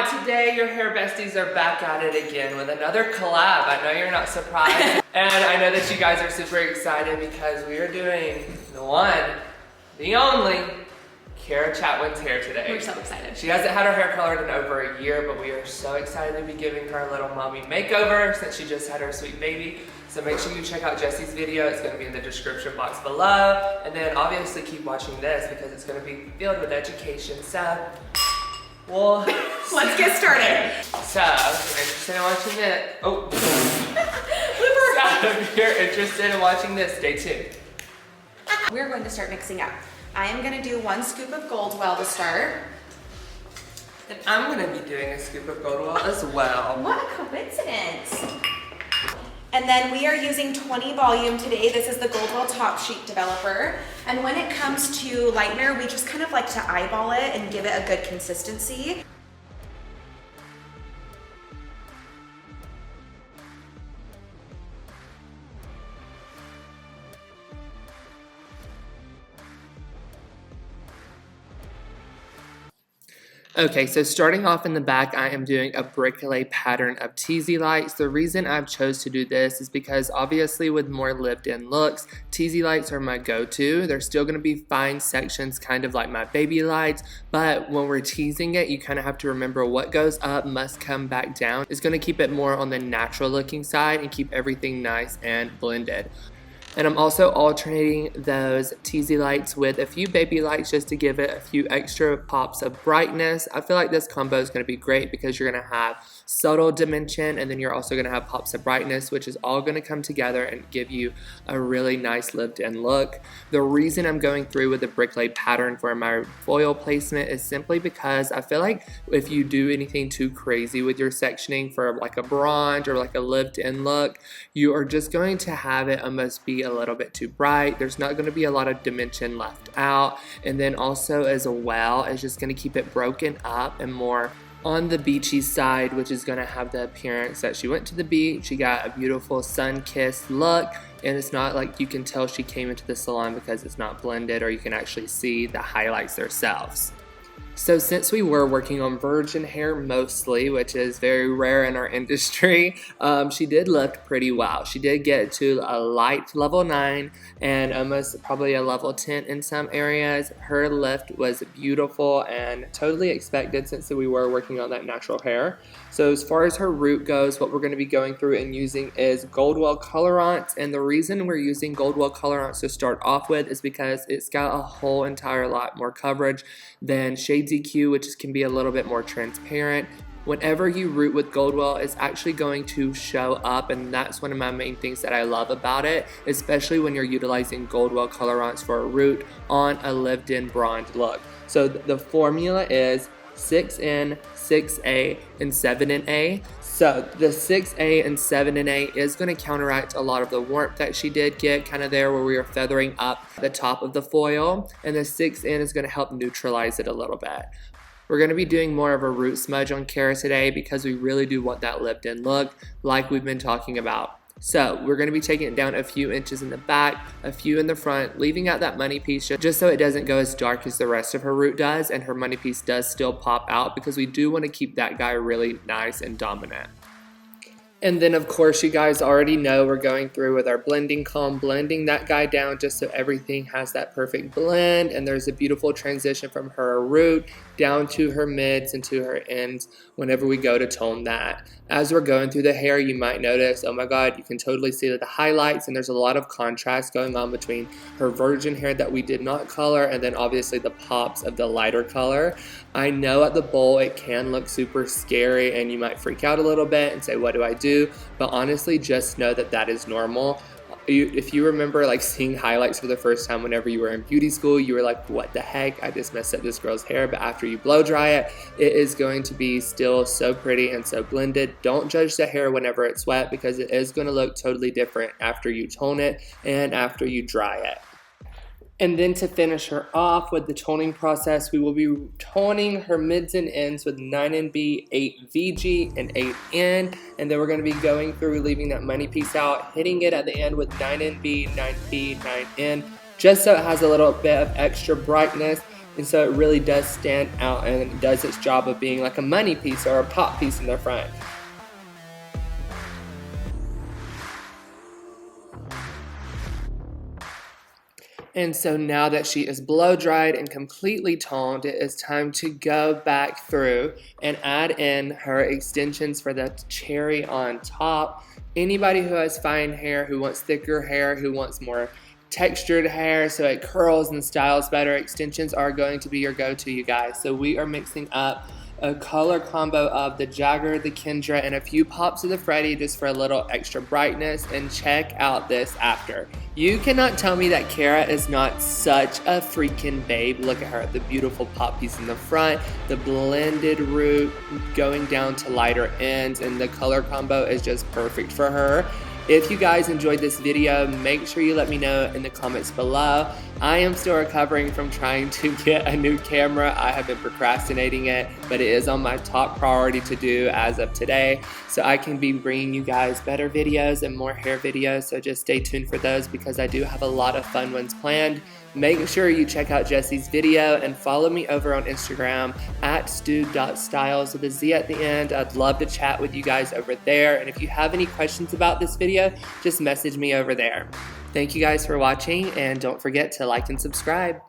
Today your hair besties are back at it again with another collab. I know you're not surprised. And I know that you guys are super excited because we are doing the one, the only, Cara Chatwin's hair today. We're so excited. She hasn't had her hair colored in over a year, but we are so excited to be giving her a little mommy makeover since she just had her sweet baby. So make sure you check out Jessie's video. It's gonna be in the description box below. And then obviously keep watching this because it's gonna be filled with education. So, well, let's get started. So, if you're interested in watching it, so if you're interested in watching this, stay tuned. We're going to start mixing up. I am gonna do 1 scoop of Goldwell to start. And I'm gonna be doing a scoop of Goldwell as well. What a coincidence. And then we are using 20 volume today. This is the Goldwell Top Sheet Developer. And when it comes to lightener, we just kind of like to eyeball it and give it a good consistency. Okay, so starting off in the back, I am doing a bricolage pattern of Teasy lights. The reason I've chose to do this is because obviously with more lived-in looks, Teasy lights are my go-to. They're still gonna be fine sections, kind of like my baby lights, but when we're teasing it, you kind of have to remember what goes up must come back down. It's gonna keep it more on the natural looking side and keep everything nice and blended. And I'm also alternating those Teasy lights with a few baby lights just to give it a few extra pops of brightness. I feel like this combo is going to be great because you're going to have subtle dimension and then you're also going to have pops of brightness, which is all going to come together and give you a really nice lived-in look. The reason I'm going through with the bricolage pattern for my foil placement is simply because I feel like if you do anything too crazy with your sectioning for like a bronze or like a lived-in look, you are just going to have it almost be a little bit too bright. There's not going to be a lot of dimension left out, and then also as well it's just going to keep it broken up and more on the beachy side, which is going to have the appearance that she went to the beach, she got a beautiful sun-kissed look, and it's not like you can tell she came into the salon because it's not blended or you can actually see the highlights themselves. So since we were working on virgin hair mostly, which is very rare in our industry, she did lift pretty well. She did get to a light level 9 and almost probably a level 10 in some areas. Her lift was beautiful and totally expected since we were working on that natural hair. So as far as her root goes, what we're going to be going through and using is Goldwell Colorants. And the reason we're using Goldwell Colorants to start off with is because it's got a whole entire lot more coverage than Shades EQ, which can be a little bit more transparent. Whenever you root with Goldwell, it's actually going to show up, and that's one of my main things that I love about it, especially when you're utilizing Goldwell Colorants for a root on a lived-in bronze look. So the formula is 6N, 6A, and 7NA. So the 6A and 7NA is going to counteract a lot of the warmth that she did get kind of there where we were feathering up the top of the foil, and the 6N is going to help neutralize it a little bit. We're going to be doing more of a root smudge on Cara today because we really do want that lived-in look like we've been talking about. So we're going to be taking it down a few inches in the back, a few in the front, leaving out that money piece just so it doesn't go as dark as the rest of her root does and her money piece does still pop out because we do want to keep that guy really nice and dominant. And then of course you guys already know we're going through with our blending comb, blending that guy down just so everything has that perfect blend and there's a beautiful transition from her root down to her mids and to her ends whenever we go to tone that. As we're going through the hair, you might notice, oh my god, you can totally see the highlights and there's a lot of contrast going on between her virgin hair that we did not color and then obviously the pops of the lighter color. I know at the bowl it can look super scary and you might freak out a little bit and say, what do I do? But honestly, just know that that is normal. If you remember like seeing highlights for the first time whenever you were in beauty school, you were like, what the heck, I just messed up this girl's hair. But after you blow dry it, it is going to be still so pretty and so blended. Don't judge the hair whenever it's wet because it is going to look totally different after you tone it and after you dry it. And then to finish her off with the toning process, we will be toning her mids and ends with 9NB, 8VG, and 8N. And then we're going to be going through, leaving that money piece out, hitting it at the end with 9NB, 9P, 9N, just so it has a little bit of extra brightness. and so it really does stand out and it does its job of being like a money piece or a pop piece in the front. And so now that she is blow dried and completely toned, it is time to go back through and add in her extensions for the cherry on top. Anybody who has fine hair, who wants thicker hair, who wants more textured hair so it curls and styles better, extensions are going to be your go-to, you guys. So we are mixing up a color combo of the Jagger, the Kendra, and a few pops of the Freddy just for a little extra brightness. And check out this after. You cannot tell me that Cara is not such a freaking babe. Look at her, the beautiful pop piece in the front, the blended root going down to lighter ends, and the color combo is just perfect for her. If you guys enjoyed this video, make sure you let me know in the comments below. I am still recovering from trying to get a new camera. I have been procrastinating it, but it is on my top priority to do as of today, so I can be bringing you guys better videos and more hair videos, so just stay tuned for those because I do have a lot of fun ones planned. Make sure you check out Jessie's video and follow me over on Instagram at stu.styles with a Z at the end. I'd love to chat with you guys over there. And if you have any questions about this video, just message me over there. Thank you guys for watching, and don't forget to like and subscribe.